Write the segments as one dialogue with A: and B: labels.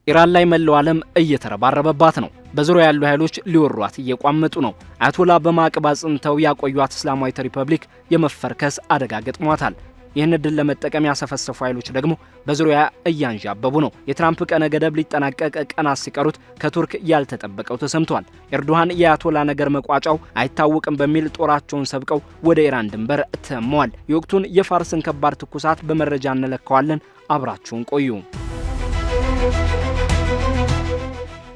A: ኢራን ላይ መላው ዓለም እየተረባረበባት ነው። በዙሪያ ያሉ ኃይሎች ሊወሯት እየቋመጡ ነው። አያቶላ በማዕቀብ አጽንተው ያቆዩት እስላማዊት ሪፐብሊክ የመፈርከስ አደጋ ገጥሟታል። ይህን ድል ለመጠቀም ያሰፈሰፉ ኃይሎች ደግሞ በዙሪያ እያንዣበቡ ነው። የትራምፕ ቀነ ገደብ ሊጠናቀቅ ቀናት ሲቀሩት ከቱርክ ያልተጠበቀው ተሰምቷል። ኤርዶሃን የአያቶላ ነገር መቋጫው አይታወቅም በሚል ጦራቸውን ሰብቀው ወደ ኢራን ድንበር ተመዋል። የወቅቱን የፋርስን ከባድ ትኩሳት በመረጃ እንለካዋለን። አብራችሁን ቆዩ።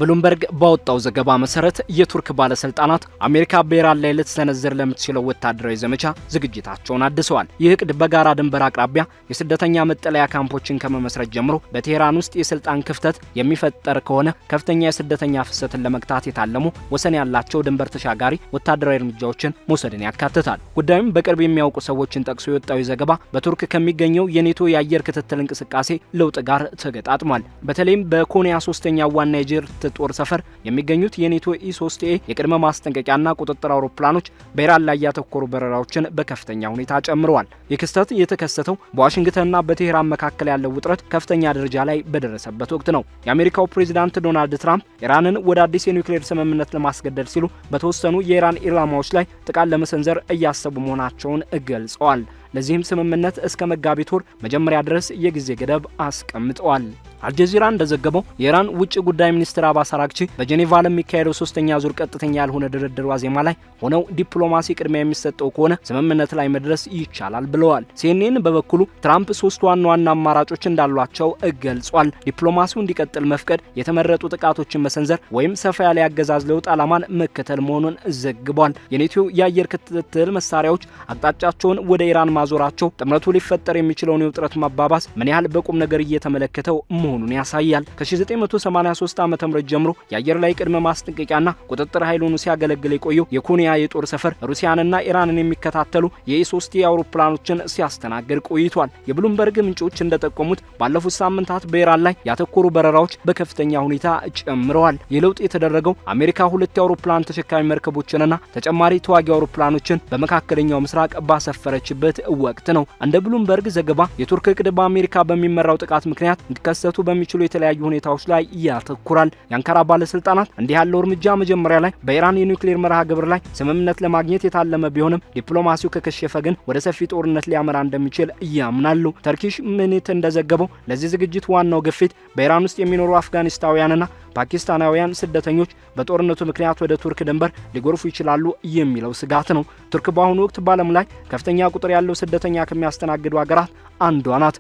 A: ብሉምበርግ ባወጣው ዘገባ መሰረት የቱርክ ባለስልጣናት አሜሪካ በኢራን ላይ ልትሰነዝር ለምትችለው ወታደራዊ ዘመቻ ዝግጅታቸውን አድሰዋል። ይህ እቅድ በጋራ ድንበር አቅራቢያ የስደተኛ መጠለያ ካምፖችን ከመመስረት ጀምሮ በቴህራን ውስጥ የስልጣን ክፍተት የሚፈጠር ከሆነ ከፍተኛ የስደተኛ ፍሰትን ለመግታት የታለሙ ወሰን ያላቸው ድንበር ተሻጋሪ ወታደራዊ እርምጃዎችን መውሰድን ያካትታል። ጉዳዩም በቅርብ የሚያውቁ ሰዎችን ጠቅሶ የወጣው ዘገባ በቱርክ ከሚገኘው የኔቶ የአየር ክትትል እንቅስቃሴ ለውጥ ጋር ተገጣጥሟል። በተለይም በኮንያ 3ኛው ዋና የጀት ጦር ሰፈር የሚገኙት የኔቶ E3A የቅድመ ማስጠንቀቂያና ቁጥጥር አውሮፕላኖች በኢራን ላይ ያተኮሩ በረራዎችን በከፍተኛ ሁኔታ ጨምረዋል። የክስተት የተከሰተው በዋሽንግተንና በቴህራን መካከል ያለው ውጥረት ከፍተኛ ደረጃ ላይ በደረሰበት ወቅት ነው። የአሜሪካው ፕሬዝዳንት ዶናልድ ትራምፕ ኢራንን ወደ አዲስ የኒውክሌር ስምምነት ለማስገደድ ሲሉ በተወሰኑ የኢራን ኢላማዎች ላይ ጥቃት ለመሰንዘር እያሰቡ መሆናቸውን ገልጸዋል። ለዚህም ስምምነት እስከ መጋቢት ወር መጀመሪያ ድረስ የጊዜ ገደብ አስቀምጠዋል። አልጀዚራ እንደዘገበው የኢራን ውጭ ጉዳይ ሚኒስትር አባስ አራግቺ በጄኔቫ ለሚካሄደው 3ኛ ዙር ቀጥተኛ ያልሆነ ድርድር ዋዜማ ላይ ሆነው ዲፕሎማሲ ቅድሚያ የሚሰጠው ከሆነ ስምምነት ላይ መድረስ ይቻላል ብለዋል። ሲኤንኤን በበኩሉ ትራምፕ 3 ዋና አማራጮች እንዳሏቸው ገልጿል። ዲፕሎማሲው እንዲቀጥል መፍቀድ፣ የተመረጡ ጥቃቶችን መሰንዘር ወይም ሰፋ ያለ ያገዛዝ ለውጥ ዓላማን መከተል መሆኑን ዘግቧል። የኔቶ የአየር ክትትል መሳሪያዎች አቅጣጫቸውን ወደ ኢራን ማዞራቸው ጥምረቱ ሊፈጠር የሚችለውን የውጥረት ማባባስ ምን ያህል በቁም ነገር እየተመለከተው መሆኑን ያሳያል። ከ1983 ዓ.ም ጀምሮ የአየር ላይ ቅድመ ማስጠንቀቂያና ቁጥጥር ኃይል ሆኖ ሲያገለግል የቆየው የኮንያ የጦር ሰፈር ሩሲያንና ኢራንን የሚከታተሉ የE3A አውሮፕላኖችን ሲያስተናግድ ቆይቷል። የብሉምበርግ ምንጮች እንደጠቆሙት ባለፉት ሳምንታት በኢራን ላይ ያተኮሩ በረራዎች በከፍተኛ ሁኔታ ጨምረዋል። የለውጥ የተደረገው አሜሪካ 2 የአውሮፕላን ተሸካሚ መርከቦችንና ተጨማሪ ተዋጊ አውሮፕላኖችን በመካከለኛው ምስራቅ ባሰፈረችበት ወቅት ነው። እንደ ብሉምበርግ ዘገባ የቱርክ እቅድ በአሜሪካ በሚመራው ጥቃት ምክንያት ሊከሰቱ በሚችሉ የተለያዩ ሁኔታዎች ላይ ያተኩራል። የአንካራ ባለስልጣናት እንዲህ ያለው እርምጃ መጀመሪያ ላይ በኢራን የኒውክሌር መርሃ ግብር ላይ ስምምነት ለማግኘት የታለመ ቢሆንም ዲፕሎማሲው ከከሸፈ ግን ወደ ሰፊ ጦርነት ሊያመራ እንደሚችል ያምናሉ። ተርኪሽ ሚኒት እንደዘገበው ለዚህ ዝግጅት ዋናው ግፊት በኢራን ውስጥ የሚኖሩ አፍጋኒስታውያንና ፓኪስታናውያን ስደተኞች በጦርነቱ ምክንያት ወደ ቱርክ ድንበር ሊጎርፉ ይችላሉ የሚለው ስጋት ነው። ቱርክ በአሁኑ ወቅት በዓለም ላይ ከፍተኛ ቁጥር ያለው ስደተኛ ከሚያስተናግዱ ሀገራት አንዷ ናት።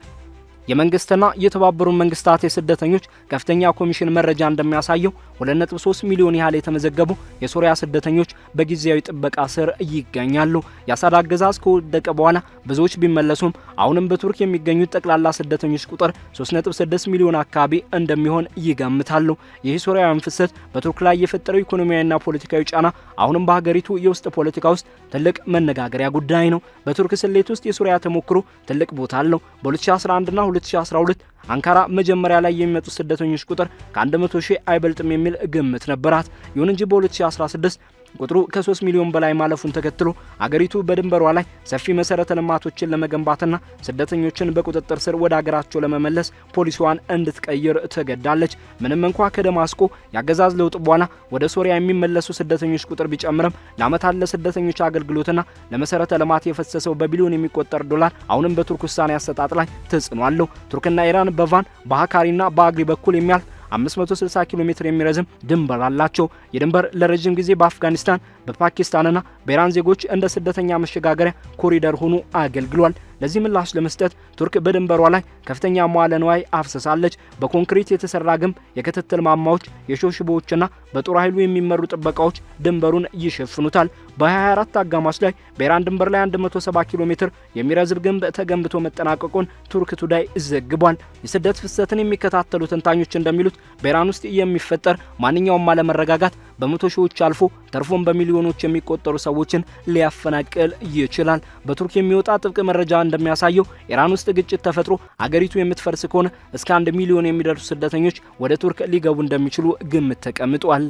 A: የመንግስትና የተባበሩት መንግስታት የስደተኞች ከፍተኛ ኮሚሽን መረጃ እንደሚያሳየው 2.3 ሚሊዮን ያህል የተመዘገቡ የሶሪያ ስደተኞች በጊዜያዊ ጥበቃ ስር ይገኛሉ። የአሳድ አገዛዝ ከወደቀ በኋላ ብዙዎች ቢመለሱም አሁንም በቱርክ የሚገኙት ጠቅላላ ስደተኞች ቁጥር 3.6 ሚሊዮን አካባቢ እንደሚሆን ይገምታሉ። ይህ ሶሪያውያን ፍሰት በቱርክ ላይ የፈጠረው ኢኮኖሚያዊና ፖለቲካዊ ጫና አሁንም በሀገሪቱ የውስጥ ፖለቲካ ውስጥ ትልቅ መነጋገሪያ ጉዳይ ነው። በቱርክ ስሌት ውስጥ የሶሪያ ተሞክሮ ትልቅ ቦታ አለው። በ2011 እና 2012 አንካራ መጀመሪያ ላይ የሚመጡ ስደተኞች ቁጥር ከ100 ሺህ አይበልጥም የሚል ግምት ነበራት። ይሁን እንጂ በ2016 ቁጥሩ ከ3 ሚሊዮን በላይ ማለፉን ተከትሎ አገሪቱ በድንበሯ ላይ ሰፊ መሰረተ ልማቶችን ለመገንባትና ስደተኞችን በቁጥጥር ስር ወደ አገራቸው ለመመለስ ፖሊሲዋን እንድትቀይር ተገዳለች። ምንም እንኳን ከደማስቆ ያገዛዝ ለውጥ በኋላ ወደ ሶሪያ የሚመለሱ ስደተኞች ቁጥር ቢጨምርም ለዓመታት ለስደተኞች አገልግሎትና ለመሰረተ ልማት የፈሰሰው በቢሊዮን የሚቆጠር ዶላር አሁንም በቱርክ ውሳኔ አሰጣጥ ላይ ተጽዕኖ አለው። ቱርክና ኢራን በቫን በሃካሪና በአግሪ በኩል የሚያልፍ 560 ኪሎ ሜትር የሚረዝም ድንበር አላቸው። የድንበር ለረጅም ጊዜ በአፍጋኒስታን በፓኪስታንና በኢራን ዜጎች እንደ ስደተኛ መሸጋገሪያ ኮሪደር ሆኖ አገልግሏል። ለዚህ ምላሽ ለመስጠት ቱርክ በድንበሯ ላይ ከፍተኛ መዋዕለ ንዋይ አፍስሳለች። በኮንክሪት የተሰራ ግንብ፣ የክትትል ማማዎች፣ የሾህ ሽቦዎችና በጦር ኃይሉ የሚመሩ ጥበቃዎች ድንበሩን ይሸፍኑታል። በ24 አጋማሽ ላይ በኢራን ድንበር ላይ 170 ኪሎ ሜትር የሚረዝም ግንብ ተገንብቶ መጠናቀቁን ቱርክ ቱዳይ ዘግቧል። የስደት ፍሰትን የሚከታተሉ ተንታኞች እንደሚሉት በኢራን ውስጥ የሚፈጠር ማንኛውም አለመረጋጋት በመቶ ሺዎች አልፎ ተርፎም በሚሊዮኖች የሚቆጠሩ ሰዎችን ሊያፈናቅል ይችላል። በቱርክ የሚወጣ ጥብቅ መረጃ እንደሚያሳየው ኢራን ውስጥ ግጭት ተፈጥሮ አገሪቱ የምትፈርስ ከሆነ እስከ 1 ሚሊዮን የሚደርሱ ስደተኞች ወደ ቱርክ ሊገቡ እንደሚችሉ ግምት ተቀምጧል።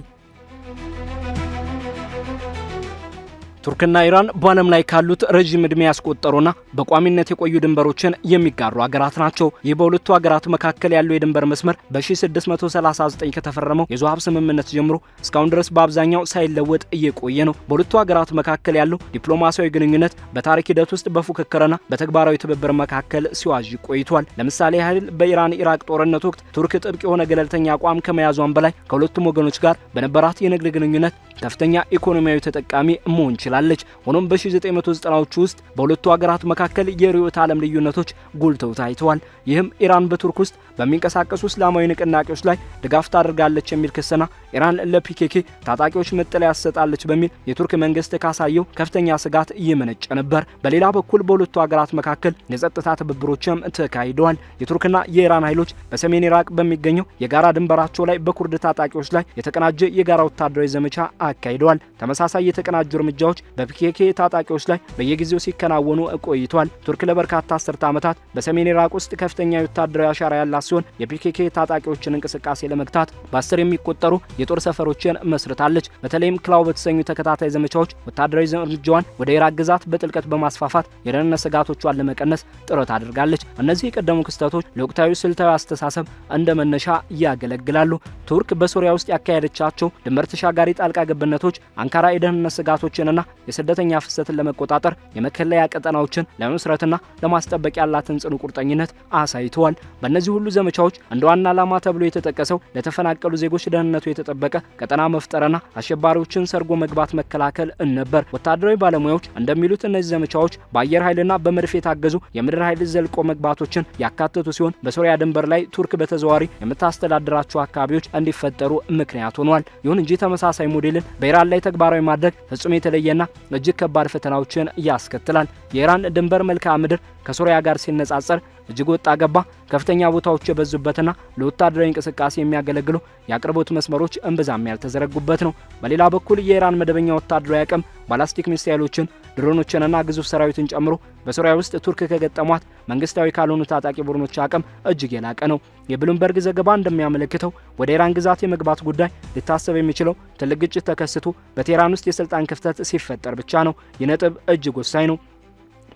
A: ቱርክና ኢራን በዓለም ላይ ካሉት ረጅም ዕድሜ ያስቆጠሩና በቋሚነት የቆዩ ድንበሮችን የሚጋሩ ሀገራት ናቸው። ይህ በሁለቱ ሀገራት መካከል ያለው የድንበር መስመር በ1639 ከተፈረመው የዞሃብ ስምምነት ጀምሮ እስካሁን ድረስ በአብዛኛው ሳይለወጥ እየቆየ ነው። በሁለቱ ሀገራት መካከል ያለው ዲፕሎማሲያዊ ግንኙነት በታሪክ ሂደት ውስጥ በፉክክርና በተግባራዊ ትብብር መካከል ሲዋዥ ቆይቷል። ለምሳሌ ያህል በኢራን ኢራቅ ጦርነት ወቅት ቱርክ ጥብቅ የሆነ ገለልተኛ አቋም ከመያዟን በላይ ከሁለቱም ወገኖች ጋር በነበራት የንግድ ግንኙነት ከፍተኛ ኢኮኖሚያዊ ተጠቃሚ መሆን ችላለች። ሆኖም በ1990ዎቹ ውስጥ በሁለቱ ሀገራት መካከል የርዕዮተ ዓለም ልዩነቶች ጎልተው ታይተዋል። ይህም ኢራን በቱርክ ውስጥ በሚንቀሳቀሱ እስላማዊ ንቅናቄዎች ላይ ድጋፍ ታደርጋለች የሚል ክስና ኢራን ለፒኬኬ ታጣቂዎች መጠለያ ያሰጣለች በሚል የቱርክ መንግስት ካሳየው ከፍተኛ ስጋት ይመነጨ ነበር። በሌላ በኩል በሁለቱ ሀገራት መካከል የጸጥታ ትብብሮችም ተካሂደዋል። የቱርክና የኢራን ኃይሎች በሰሜን ኢራቅ በሚገኘው የጋራ ድንበራቸው ላይ በኩርድ ታጣቂዎች ላይ የተቀናጀ የጋራ ወታደራዊ ዘመቻ አካሂደዋል። ተመሳሳይ የተቀናጁ እርምጃዎች በፒኬኬ ታጣቂዎች ላይ በየጊዜው ሲከናወኑ ቆይተዋል። ቱርክ ለበርካታ አስርተ ዓመታት በሰሜን ኢራቅ ውስጥ ከፍተኛ ወታደራዊ አሻራ ያላት ሲሆን የፒኬኬ ታጣቂዎችን እንቅስቃሴ ለመግታት በ10 የሚቆጠሩ የጦር ሰፈሮችን መስርታለች። በተለይም ክላው በተሰኙ ተከታታይ ዘመቻዎች ወታደራዊ እርምጃዋን ወደ ኢራቅ ግዛት በጥልቀት በማስፋፋት የደህንነት ስጋቶቿን ለመቀነስ ጥረት አድርጋለች። እነዚህ የቀደሙ ክስተቶች ለወቅታዊ ስልታዊ አስተሳሰብ እንደ መነሻ ያገለግላሉ። ቱርክ በሶሪያ ውስጥ ያካሄደቻቸው ድንበር ተሻጋሪ ጣልቃ ገብነቶች አንካራ የደህንነት ስጋቶችንና የስደተኛ ፍሰትን ለመቆጣጠር የመከለያ ቀጠናዎችን ለመስረትና ለማስጠበቅ ያላትን ጽኑ ቁርጠኝነት አሳይተዋል። በእነዚህ ሁሉ ዘመቻዎች እንደ ዋና ዓላማ ተብሎ የተጠቀሰው ለተፈናቀሉ ዜጎች ደህንነቱ የተጠበቀ ቀጠና መፍጠርና አሸባሪዎችን ሰርጎ መግባት መከላከል ነበር። ወታደራዊ ባለሙያዎች እንደሚሉት እነዚህ ዘመቻዎች በአየር ኃይልና በመድፍ የታገዙ የምድር ኃይል ዘልቆ መግባቶችን ያካተቱ ሲሆን በሶሪያ ድንበር ላይ ቱርክ በተዘዋዋሪ የምታስተዳድራቸው አካባቢዎች እንዲፈጠሩ ምክንያት ሆኗል። ይሁን እንጂ ተመሳሳይ ሞዴልን በኢራን ላይ ተግባራዊ ማድረግ ፍጹም የተለየና እጅግ ከባድ ፈተናዎችን ያስከትላል። የኢራን ድንበር መልክዓ ምድር ከሶሪያ ጋር ሲነጻጸር እጅግ ወጣ ገባ፣ ከፍተኛ ቦታዎች የበዙበትና ለወታደራዊ እንቅስቃሴ የሚያገለግሉ የአቅርቦት መስመሮች እምብዛም ያልተዘረጉበት ነው። በሌላ በኩል የኢራን መደበኛ ወታደራዊ አቅም ባላስቲክ ሚሳኤሎችን፣ ድሮኖችንና ግዙፍ ሰራዊትን ጨምሮ በሶሪያ ውስጥ ቱርክ ከገጠሟት መንግስታዊ ካልሆኑ ታጣቂ ቡድኖች አቅም እጅግ የላቀ ነው። የብሉምበርግ ዘገባ እንደሚያመለክተው ወደ ኢራን ግዛት የመግባት ጉዳይ ሊታሰብ የሚችለው ትልቅ ግጭት ተከስቶ በቴህራን ውስጥ የስልጣን ክፍተት ሲፈጠር ብቻ ነው። ይህ ነጥብ እጅግ ወሳኝ ነው።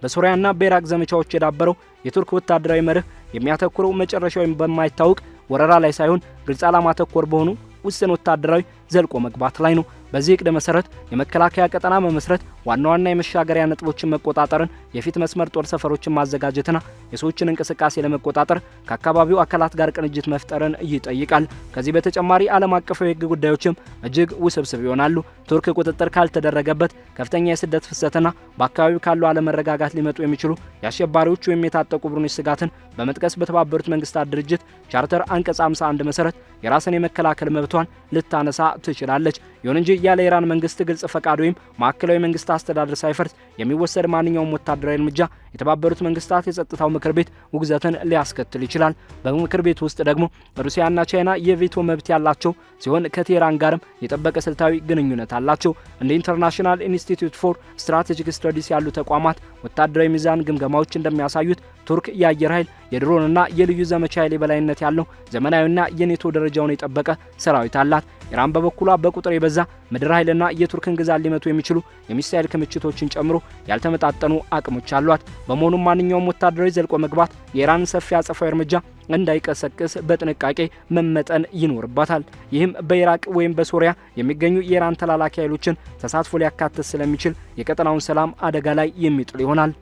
A: በሶሪያና በኢራቅ ዘመቻዎች የዳበረው የቱርክ ወታደራዊ መርህ የሚያተኩረው መጨረሻው በማይታወቅ ወረራ ላይ ሳይሆን ግልጽ ዓላማ ተኮር በሆኑ ውስን ወታደራዊ ዘልቆ መግባት ላይ ነው። በዚህ እቅድ መሰረት የመከላከያ ቀጠና መመስረት፣ ዋና ዋና የመሻገሪያ ነጥቦችን መቆጣጠርን፣ የፊት መስመር ጦር ሰፈሮችን ማዘጋጀትና የሰዎችን እንቅስቃሴ ለመቆጣጠር ከአካባቢው አካላት ጋር ቅንጅት መፍጠርን ይጠይቃል። ከዚህ በተጨማሪ ዓለም አቀፋዊ የሕግ ጉዳዮችም እጅግ ውስብስብ ይሆናሉ። ቱርክ ቁጥጥር ካልተደረገበት ከፍተኛ የስደት ፍሰትና በአካባቢው ካለው አለመረጋጋት ሊመጡ የሚችሉ የአሸባሪዎች ወይም የታጠቁ ቡድኖች ስጋትን በመጥቀስ በተባበሩት መንግስታት ድርጅት ቻርተር አንቀጽ 51 መሰረት የራስን የመከላከል መብቷን ልታነሳ ትችላለች። ይሁን እንጂ ያለ ኢራን መንግስት ግልጽ ፈቃድ ወይም ማዕከላዊ መንግስት አስተዳደር ሳይፈርስ የሚወሰድ ማንኛውም ወታደራዊ እርምጃ የተባበሩት መንግስታት የጸጥታው ምክር ቤት ውግዘትን ሊያስከትል ይችላል። በምክር ቤት ውስጥ ደግሞ ሩሲያና ቻይና የቬቶ መብት ያላቸው ሲሆን ከቴህራን ጋርም የጠበቀ ስልታዊ ግንኙነት አላቸው። እንደ ኢንተርናሽናል ኢንስቲትዩት ፎር ስትራቴጂክ ስተዲስ ያሉ ተቋማት ወታደራዊ ሚዛን ግምገማዎች እንደሚያሳዩት ቱርክ የአየር ኃይል፣ የድሮንና የልዩ ዘመቻ ኃይል የበላይነት ያለው ዘመናዊና የኔቶ ደረጃውን የጠበቀ ሰራዊት አላት። ኢራን በበኩሏ በቁጥር የበዛ ምድር ኃይልና የቱርክን ግዛት ሊመቱ የሚችሉ የሚሳኤል ክምችቶችን ጨምሮ ያልተመጣጠኑ አቅሞች አሏት። በመሆኑም ማንኛውም ወታደራዊ ዘልቆ መግባት የኢራን ሰፊ አጸፋዊ እርምጃ እንዳይቀሰቅስ በጥንቃቄ መመጠን ይኖርባታል። ይህም በኢራቅ ወይም በሶሪያ የሚገኙ የኢራን ተላላኪ ኃይሎችን ተሳትፎ ሊያካትት ስለሚችል የቀጠናውን ሰላም አደጋ ላይ የሚጥል ይሆናል።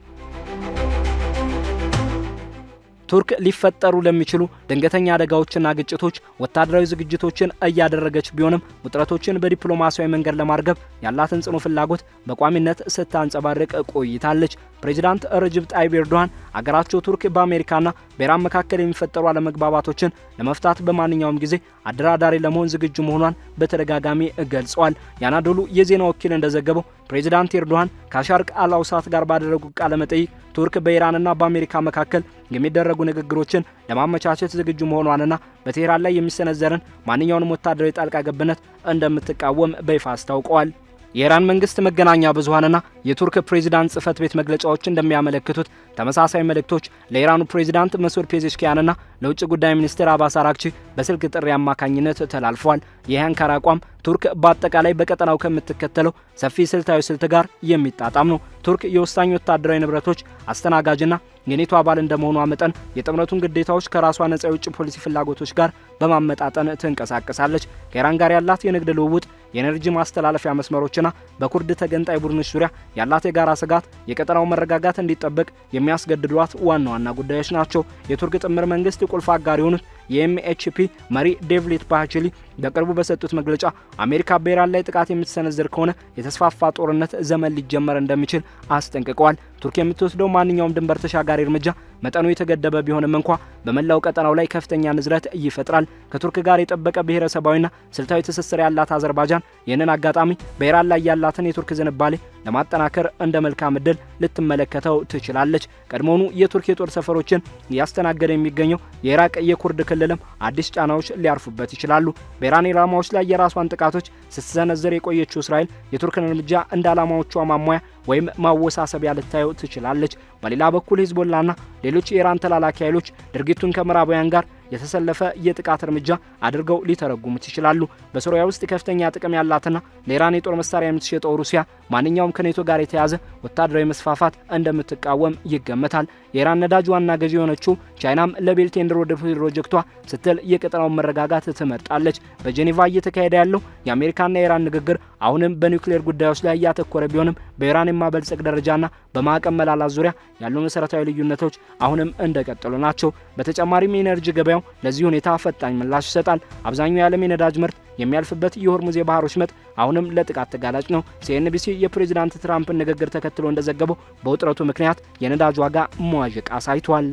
A: ቱርክ ሊፈጠሩ ለሚችሉ ድንገተኛ አደጋዎችና ግጭቶች ወታደራዊ ዝግጅቶችን እያደረገች ቢሆንም ውጥረቶችን በዲፕሎማሲያዊ መንገድ ለማርገብ ያላትን ጽኑ ፍላጎት በቋሚነት ስታንጸባርቅ ቆይታለች። ፕሬዚዳንት ረጅብ ጣይብ ኤርዶሃን አገራቸው ቱርክ በአሜሪካና በኢራን መካከል የሚፈጠሩ አለመግባባቶችን ለመፍታት በማንኛውም ጊዜ አደራዳሪ ለመሆን ዝግጁ መሆኗን በተደጋጋሚ ገልጸዋል። የአናዶሉ የዜና ወኪል እንደዘገበው ፕሬዚዳንት ኤርዶሃን ከሻርቅ አልአውሳት ጋር ባደረጉት ቃለ መጠይቅ ቱርክ በኢራንና በአሜሪካ መካከል የሚደረጉ ንግግሮችን ለማመቻቸት ዝግጁ መሆኗንና በቴህራን ላይ የሚሰነዘርን ማንኛውንም ወታደራዊ ጣልቃ ገብነት እንደምትቃወም በይፋ አስታውቀዋል። የኢራን መንግስት መገናኛ ብዙሃንና የቱርክ ፕሬዝዳንት ጽህፈት ቤት መግለጫዎች እንደሚያመለክቱት ተመሳሳይ መልእክቶች ለኢራኑ ፕሬዝዳንት መስዑድ ፔዜሽኪያንና ለውጭ ጉዳይ ሚኒስትር አባስ አራግቺ በስልክ ጥሪ አማካኝነት ተላልፏል። የአንካራ አቋም ቱርክ በአጠቃላይ በቀጠናው ከምትከተለው ሰፊ ስልታዊ ስልት ጋር የሚጣጣም ነው። ቱርክ የወሳኝ ወታደራዊ ንብረቶች አስተናጋጅና የኔቶ አባል እንደመሆኗ መጠን የጥምረቱን ግዴታዎች ከራሷ ነጻ የውጭ ፖሊሲ ፍላጎቶች ጋር በማመጣጠን ትንቀሳቀሳለች። ከኢራን ጋር ያላት የንግድ ልውውጥ፣ የኤነርጂ ማስተላለፊያ መስመሮችና በኩርድ ተገንጣይ ቡድኖች ዙሪያ ያላት የጋራ ስጋት የቀጠናው መረጋጋት እንዲጠበቅ የሚያስገድዷት ዋና ዋና ጉዳዮች ናቸው። የቱርክ ጥምር መንግስት ቁልፍ አጋር የሆኑት የኤምኤችፒ መሪ ዴቭሌት ባችሊ በቅርቡ በሰጡት መግለጫ አሜሪካ በኢራን ላይ ጥቃት የምትሰነዝር ከሆነ የተስፋፋ ጦርነት ዘመን ሊጀመር እንደሚችል አስጠንቅቀዋል። ቱርክ የምትወስደው ማንኛውም ድንበር ተሻጋሪ እርምጃ መጠኑ የተገደበ ቢሆንም እንኳ በመላው ቀጠናው ላይ ከፍተኛ ንዝረት ይፈጥራል። ከቱርክ ጋር የጠበቀ ብሔረሰባዊና ስልታዊ ትስስር ያላት አዘርባይጃን ይህንን አጋጣሚ በኢራን ላይ ያላትን የቱርክ ዝንባሌ ለማጠናከር እንደ መልካም ዕድል ልትመለከተው ትችላለች። ቀድሞውኑ የቱርክ የጦር ሰፈሮችን ያስተናገደ የሚገኘው የኢራቅ የኩርድ ክልልም አዲስ ጫናዎች ሊያርፉበት ይችላሉ። በኢራን ኢላማዎች ላይ የራሷን ጥቃቶች ስትሰነዝር የቆየችው እስራኤል የቱርክን እርምጃ እንደ ዓላማዎቿ ማሟያ ወይም ማወሳሰቢያ ልታየው ትችላለች። በሌላ በኩል ሂዝቦላና ሌሎች የኢራን ተላላኪ ኃይሎች ድርጊቱን ከምዕራባውያን ጋር የተሰለፈ የጥቃት እርምጃ አድርገው ሊተረጉሙት ይችላሉ። በሶሪያ ውስጥ ከፍተኛ ጥቅም ያላትና ለኢራን የጦር መሳሪያ የምትሸጠው ሩሲያ ማንኛውም ከኔቶ ጋር የተያዘ ወታደራዊ መስፋፋት እንደምትቃወም ይገመታል። የኢራን ነዳጅ ዋና ገዢ የሆነችው ቻይናም ለቤልት ኤንድ ሮድ ፕሮጀክቷ ስትል የቀጠናውን መረጋጋት ትመርጣለች። በጄኔቫ እየተካሄደ ያለው የአሜሪካና የኢራን ንግግር አሁንም በኒውክሌር ጉዳዮች ላይ ያተኮረ ቢሆንም በኢራን የማበልጸግ ደረጃና በማዕቀብ መላላት ዙሪያ ያሉ መሰረታዊ ልዩነቶች አሁንም እንደቀጠሉ ናቸው። በተጨማሪም የኤነርጂ ገበያው ለዚህ ሁኔታ ፈጣኝ ምላሽ ይሰጣል። አብዛኛው የዓለም የነዳጅ ምርት የሚያልፍበት የሆርሙዝ የባህር ወሽመጥ አሁንም ለጥቃት ተጋላጭ ነው። ሲኤንቢሲ የፕሬዝዳንት ትራምፕን ንግግር ተከትሎ እንደዘገበው በውጥረቱ ምክንያት የነዳጅ ዋጋ መዋዠቅ አሳይቷል።